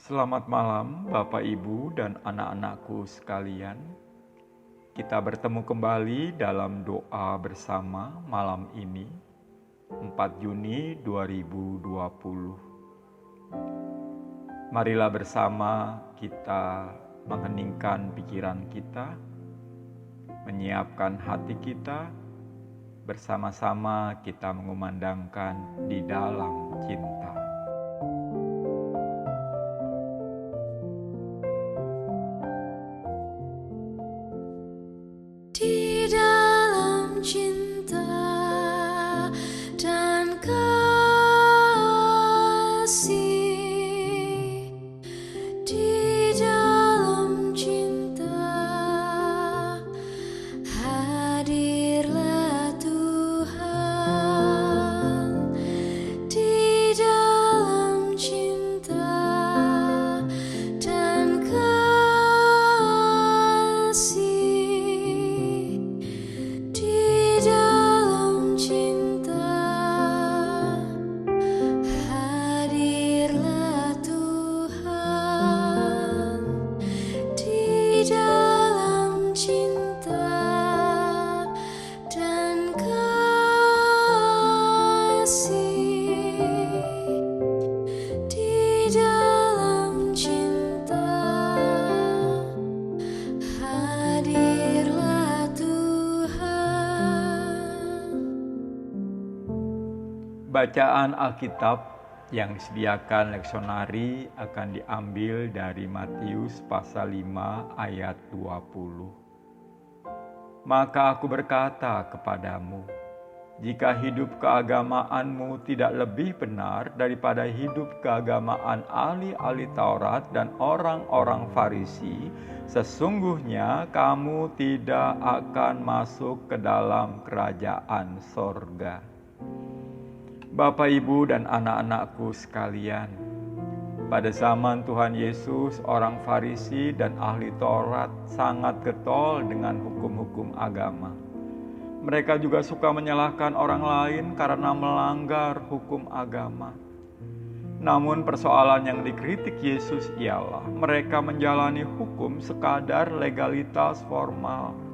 Selamat malam Bapak Ibu dan anak-anakku sekalian. Kita bertemu kembali dalam doa bersama malam ini 4 Juni 2020. Marilah bersama kita mengheningkan pikiran kita, menyiapkan hati kita, bersama-sama kita mengumandangkan di dalam cinta. Di dalam cinta dan kasih, di dalam cinta hadirlah Tuhan. Di dalam cinta dan kasih, di dalam cinta hadirlah Tuhan. Di dalam cinta dan kasih, di dalam cinta hadirlah Tuhan. Bacaan Alkitab yang disediakan leksionari akan diambil dari Matius pasal 5 ayat 20. Maka aku berkata kepadamu, jika hidup keagamaanmu tidak lebih benar daripada hidup keagamaan ahli-ahli Taurat dan orang-orang Farisi, sesungguhnya kamu tidak akan masuk ke dalam kerajaan sorga. Bapak, Ibu, dan anak-anakku sekalian, pada zaman Tuhan Yesus, orang Farisi dan ahli Taurat sangat getol dengan hukum-hukum agama. Mereka juga suka menyalahkan orang lain karena melanggar hukum agama. Namun persoalan yang dikritik Yesus ialah mereka menjalani hukum sekadar legalitas formal.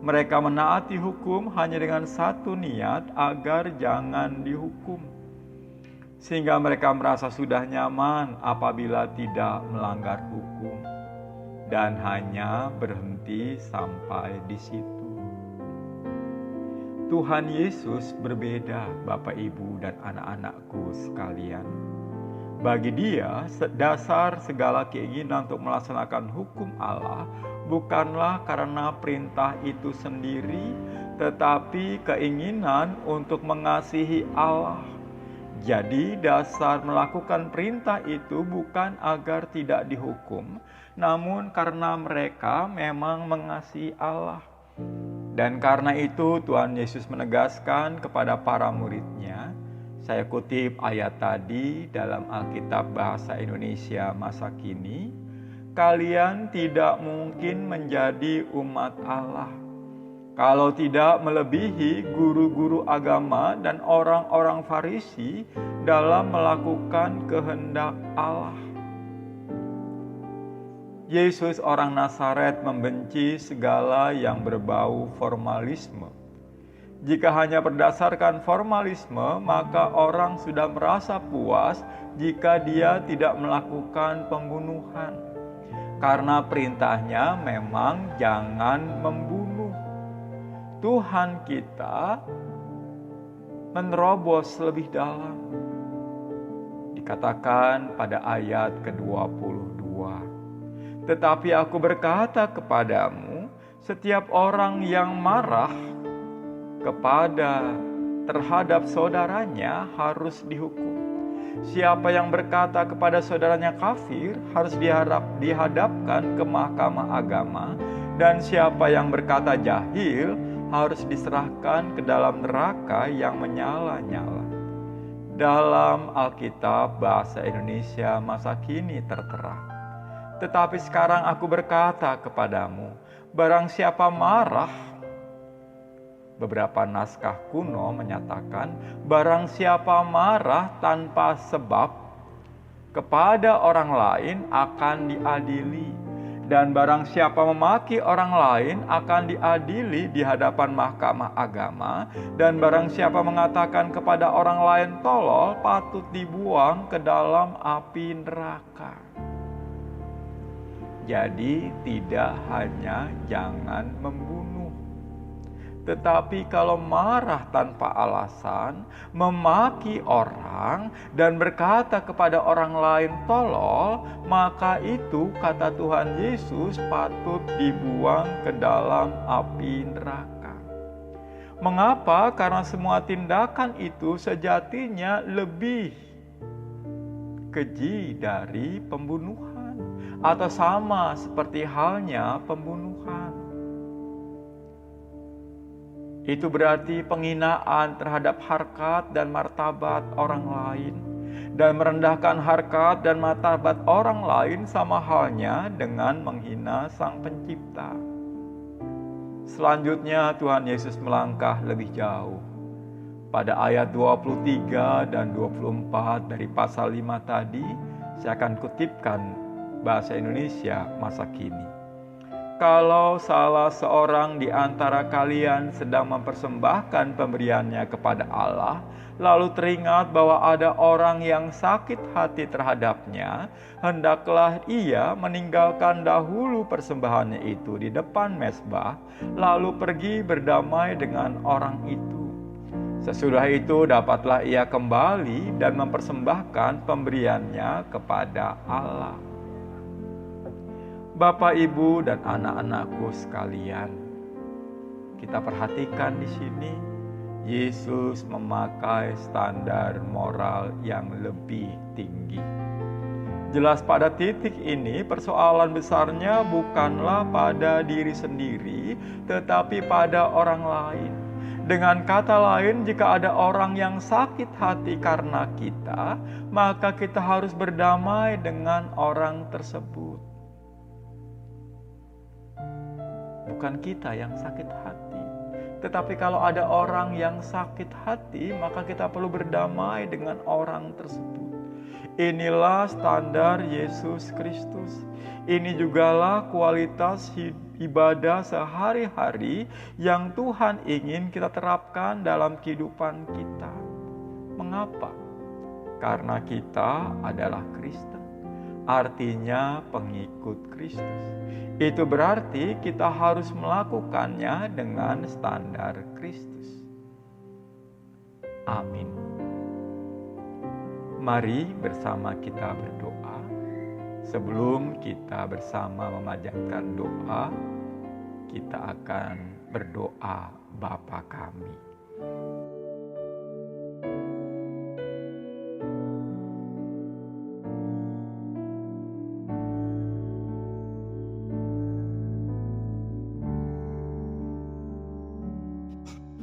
Mereka menaati hukum hanya dengan satu niat agar jangan dihukum. Sehingga mereka merasa sudah nyaman apabila tidak melanggar hukum. Dan hanya berhenti sampai di situ. Tuhan Yesus berbeda, Bapak, Ibu, dan anak-anakku sekalian. Bagi Dia, dasar segala keinginan untuk melaksanakan hukum Allah bukanlah karena perintah itu sendiri, tetapi keinginan untuk mengasihi Allah. Jadi dasar melakukan perintah itu bukan agar tidak dihukum, namun karena mereka memang mengasihi Allah. Dan karena itu Tuhan Yesus menegaskan kepada para murid-Nya, saya kutip ayat tadi dalam Alkitab Bahasa Indonesia masa kini, kalian tidak mungkin menjadi umat Allah kalau tidak melebihi guru-guru agama dan orang-orang Farisi dalam melakukan kehendak Allah. Yesus orang Nazaret membenci segala yang berbau formalisme. Jika hanya berdasarkan formalisme, maka orang sudah merasa puas jika dia tidak melakukan pembunuhan. Karena perintahnya memang jangan membunuh. Tuhan kita menerobos lebih dalam. Dikatakan pada ayat ke-22. Tetapi aku berkata kepadamu, setiap orang yang marah terhadap saudaranya harus dihukum. Siapa yang berkata kepada saudaranya kafir harus dihadapkan ke mahkamah agama, dan siapa yang berkata jahil harus diserahkan ke dalam neraka yang menyala-nyala. Dalam Alkitab Bahasa Indonesia masa kini tertera. Tetapi sekarang aku berkata kepadamu, barang siapa marah, beberapa naskah kuno menyatakan barang siapa marah tanpa sebab, kepada orang lain akan diadili. Dan barang siapa memaki orang lain akan diadili di hadapan mahkamah agama. Dan barang siapa mengatakan kepada orang lain tolol, patut dibuang ke dalam api neraka. Jadi tidak hanya jangan membunuh, tetapi kalau marah tanpa alasan, memaki orang, dan berkata kepada orang lain tolol, maka itu, kata Tuhan Yesus, patut dibuang ke dalam api neraka. Mengapa? Karena semua tindakan itu sejatinya lebih keji dari pembunuhan, atau sama seperti halnya pembunuhan. Itu berarti penghinaan terhadap harkat dan martabat orang lain. Dan merendahkan harkat dan martabat orang lain sama halnya dengan menghina Sang Pencipta. Selanjutnya Tuhan Yesus melangkah lebih jauh. Pada ayat 23 dan 24 dari pasal 5 tadi, saya akan kutipkan bahasa Indonesia masa kini. Kalau salah seorang di antara kalian sedang mempersembahkan pemberiannya kepada Allah, lalu teringat bahwa ada orang yang sakit hati terhadapnya, hendaklah ia meninggalkan dahulu persembahannya itu di depan mezbah, lalu pergi berdamai dengan orang itu. Sesudah itu dapatlah ia kembali dan mempersembahkan pemberiannya kepada Allah. Bapak, Ibu, dan anak-anakku sekalian, kita perhatikan di sini, Yesus memakai standar moral yang lebih tinggi. Jelas pada titik ini persoalan besarnya bukanlah pada diri sendiri, tetapi pada orang lain. Dengan kata lain, jika ada orang yang sakit hati karena kita, maka kita harus berdamai dengan orang tersebut. Bukan kita yang sakit hati, tetapi kalau ada orang yang sakit hati, maka kita perlu berdamai dengan orang tersebut. Inilah standar Yesus Kristus. Ini jugalah kualitas ibadah sehari-hari yang Tuhan ingin kita terapkan dalam kehidupan kita. Mengapa? Karena kita adalah Kristen, artinya pengikut Kristus. Itu berarti kita harus melakukannya dengan standar Kristus. Amin. Mari bersama kita berdoa. Sebelum kita bersama memanjatkan doa, kita akan berdoa Bapa kami.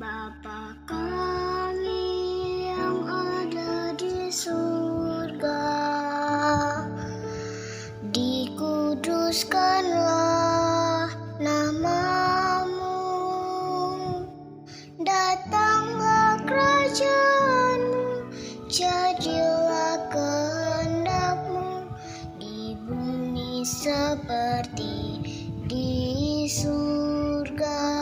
Bapa kami yang ada di surga, dikuduskanlah nama-Mu, datanglah kerajaan-Mu, jadilah kehendak-Mu di bumi seperti di surga.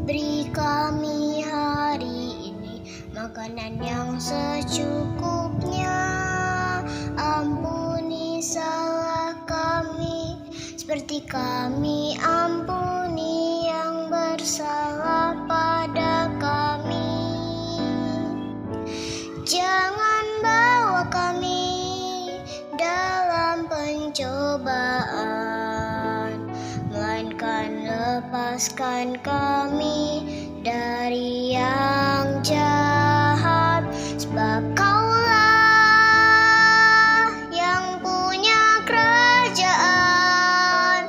Beri kami hari ini makanan yang secukupnya. Ampuni salah kami, seperti kami ampuni yang bersalah pada kami. Jangan bawa kami dalam pencobaan, melainkan lepaskan kami dari yang jahat. Sebab Kaulah yang punya kerajaan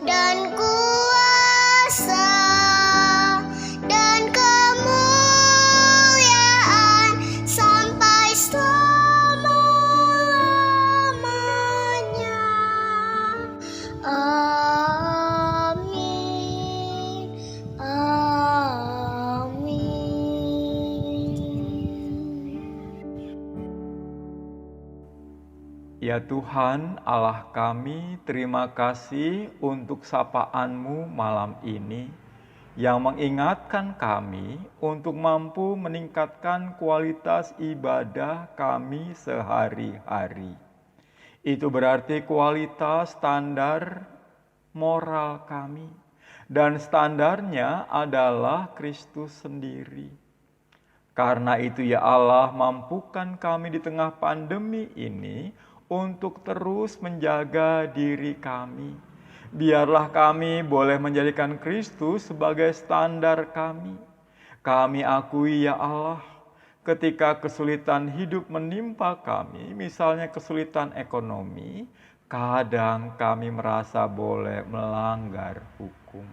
dan kuasa dan kemuliaan sampai selama-lamanya. Amin. Amin. Ya Tuhan Allah kami, terima kasih untuk sapaan-Mu malam ini yang mengingatkan kami untuk mampu meningkatkan kualitas ibadah kami sehari-hari. Itu berarti kualitas standar moral kami, dan standarnya adalah Kristus sendiri. Karena itu ya Allah, mampukan kami di tengah pandemi ini untuk terus menjaga diri kami. Biarlah kami boleh menjadikan Kristus sebagai standar kami. Kami akui ya Allah, ketika kesulitan hidup menimpa kami, misalnya kesulitan ekonomi, kadang kami merasa boleh melanggar hukum.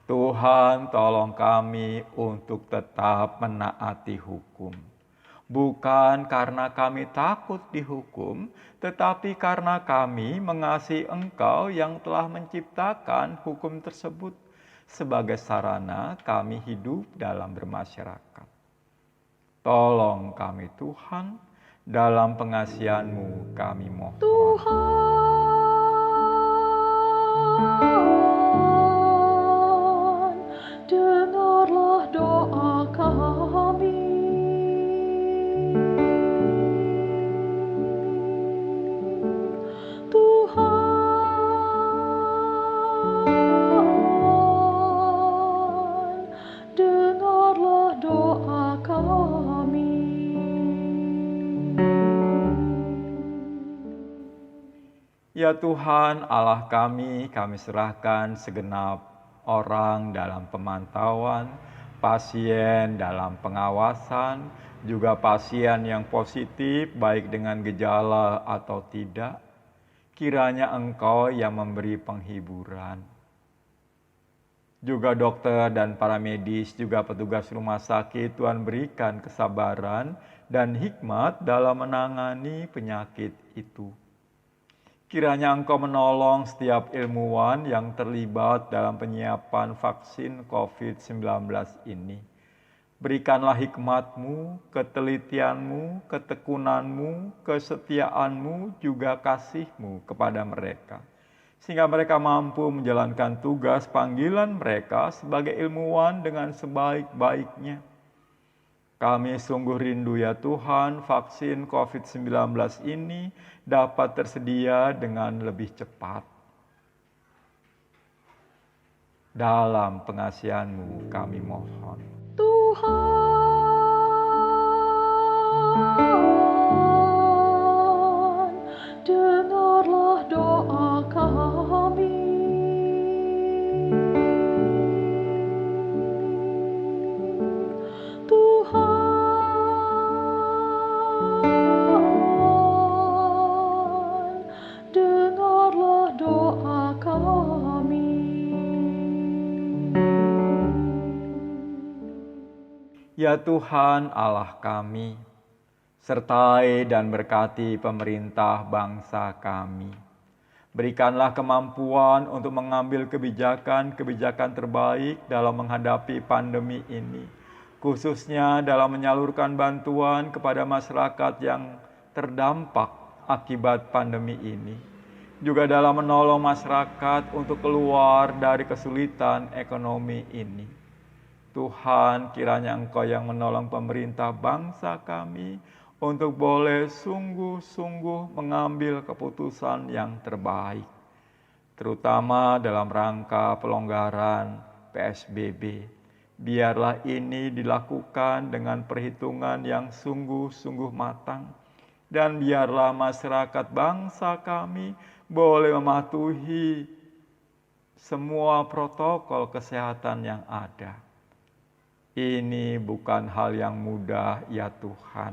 Tuhan, tolong kami untuk tetap menaati hukum. Bukan karena kami takut dihukum, tetapi karena kami mengasihi Engkau yang telah menciptakan hukum tersebut sebagai sarana kami hidup dalam bermasyarakat. Tolong kami Tuhan, dalam pengasihan-Mu kami mohon. Tuhan, dengarlah doa kami. Tuhan, dengarlah doa kami. Ya Tuhan Allah kami serahkan segenap orang dalam pemantauan, pasien dalam pengawasan, juga pasien yang positif baik dengan gejala atau tidak. Kiranya Engkau yang memberi penghiburan. Juga dokter dan para medis, juga petugas rumah sakit, Tuhan berikan kesabaran dan hikmat dalam menangani penyakit itu. Kiranya Engkau menolong setiap ilmuwan yang terlibat dalam penyiapan vaksin COVID-19 ini. Berikanlah hikmat-Mu, ketelitian-Mu, ketekunan-Mu, kesetiaan-Mu, juga kasih-Mu kepada mereka. Sehingga mereka mampu menjalankan tugas panggilan mereka sebagai ilmuwan dengan sebaik-baiknya. Kami sungguh rindu ya Tuhan, vaksin COVID-19 ini dapat tersedia dengan lebih cepat. Dalam pengasihan-Mu kami mohon. Tuhan, dengarlah doa kami. Tuhan, dengarlah doa kami. Ya Tuhan Allah kami, sertai dan berkati pemerintah bangsa kami. Berikanlah kemampuan untuk mengambil kebijakan-kebijakan terbaik dalam menghadapi pandemi ini, khususnya dalam menyalurkan bantuan kepada masyarakat yang terdampak akibat pandemi ini. Juga dalam menolong masyarakat untuk keluar dari kesulitan ekonomi ini. Tuhan, kiranya Engkau yang menolong pemerintah bangsa kami untuk boleh sungguh-sungguh mengambil keputusan yang terbaik, terutama dalam rangka pelonggaran PSBB. Biarlah ini dilakukan dengan perhitungan yang sungguh-sungguh matang, dan biarlah masyarakat bangsa kami boleh mematuhi semua protokol kesehatan yang ada. Ini bukan hal yang mudah ya Tuhan.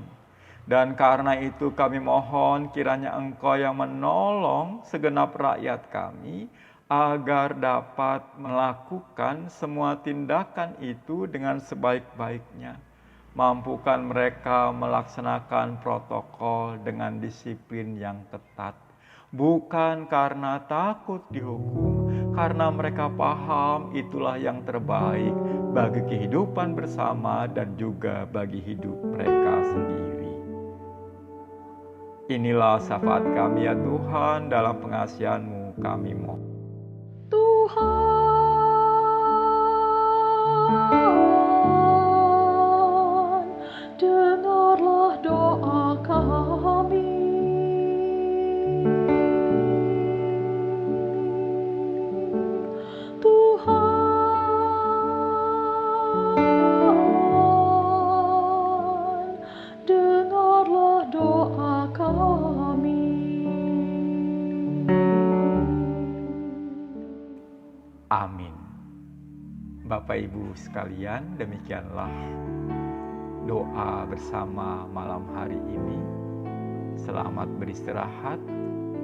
Dan karena itu kami mohon kiranya Engkau yang menolong segenap rakyat kami agar dapat melakukan semua tindakan itu dengan sebaik-baiknya. Mampukan mereka melaksanakan protokol dengan disiplin yang ketat. Bukan karena takut dihukum, karena mereka paham itulah yang terbaik bagi kehidupan bersama dan juga bagi hidup mereka sendiri. Inilah syafaat kami ya Tuhan, dalam pengasihan-Mu kami mohon. Tuhan, dengarlah doa kami. Tuhan, dengarlah doa kami. Amin. Bapak Ibu sekalian, demikianlah doa bersama malam hari ini. Selamat beristirahat.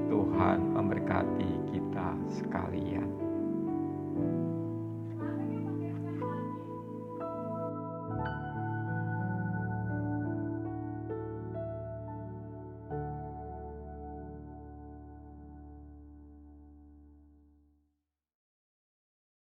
Tuhan memberkati kita sekalian.